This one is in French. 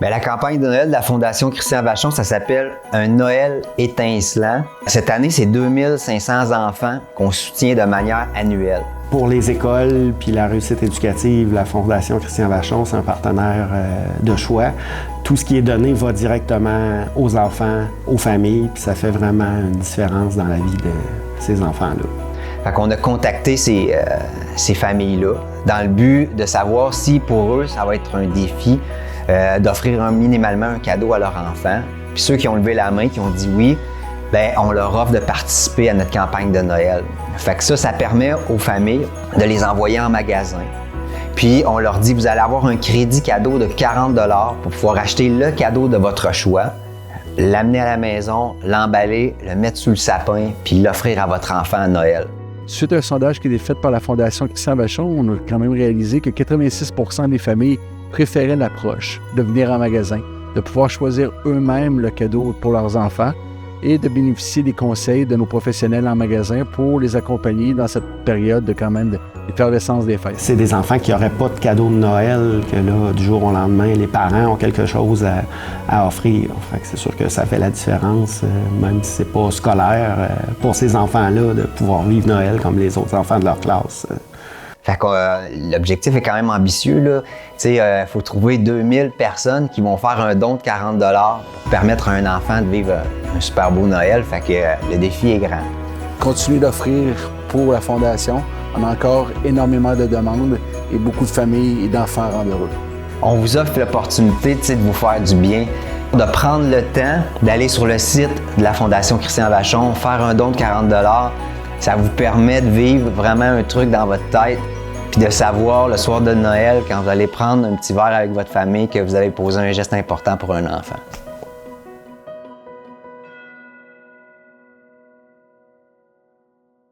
Bien, la campagne de Noël de la Fondation Christian Vachon, ça s'appelle Un Noël étincelant. Cette année, c'est 2500 enfants qu'on soutient de manière annuelle. Pour les écoles puis la réussite éducative, la Fondation Christian Vachon, c'est un partenaire de choix. Tout ce qui est donné va directement aux enfants, aux familles, puis ça fait vraiment une différence dans la vie de ces enfants-là. Fait qu'on a contacté ces familles-là dans le but de savoir si pour eux, ça va être un défi d'offrir minimalement un cadeau à leur enfant. Puis ceux qui ont levé la main, qui ont dit oui, bien, on leur offre de participer à notre campagne de Noël. Fait que ça permet aux familles de les envoyer en magasin. Puis on leur dit, vous allez avoir un crédit cadeau de 40 $ pour pouvoir acheter le cadeau de votre choix, l'amener à la maison, l'emballer, le mettre sous le sapin, puis l'offrir à votre enfant à Noël. Suite à un sondage qui a été fait par la Fondation Christian Vachon, on a quand même réalisé que 86 % des familles préféraient l'approche de venir en magasin, de pouvoir choisir eux-mêmes le cadeau pour leurs enfants et de bénéficier des conseils de nos professionnels en magasin pour les accompagner dans cette période de quand même d'effervescence des fêtes. C'est des enfants qui n'auraient pas de cadeau de Noël, que là, du jour au lendemain, les parents ont quelque chose à offrir. Fait que c'est sûr que ça fait la différence, même si c'est pas scolaire, pour ces enfants-là, de pouvoir vivre Noël comme les autres enfants de leur classe. Fait que l'objectif est quand même ambitieux, là. Tu sais, faut trouver 2000 personnes qui vont faire un don de 40 $ pour permettre à un enfant de vivre un super beau Noël. Fait que le défi est grand. Continuer d'offrir pour la Fondation. On a encore énormément de demandes et beaucoup de familles et d'enfants rendent heureux. On vous offre l'opportunité, de vous faire du bien, de prendre le temps d'aller sur le site de la Fondation Christian Vachon, faire un don de 40 $. Ça vous permet de vivre vraiment un truc dans votre tête, puis de savoir le soir de Noël, quand vous allez prendre un petit verre avec votre famille, que vous avez posé un geste important pour un enfant.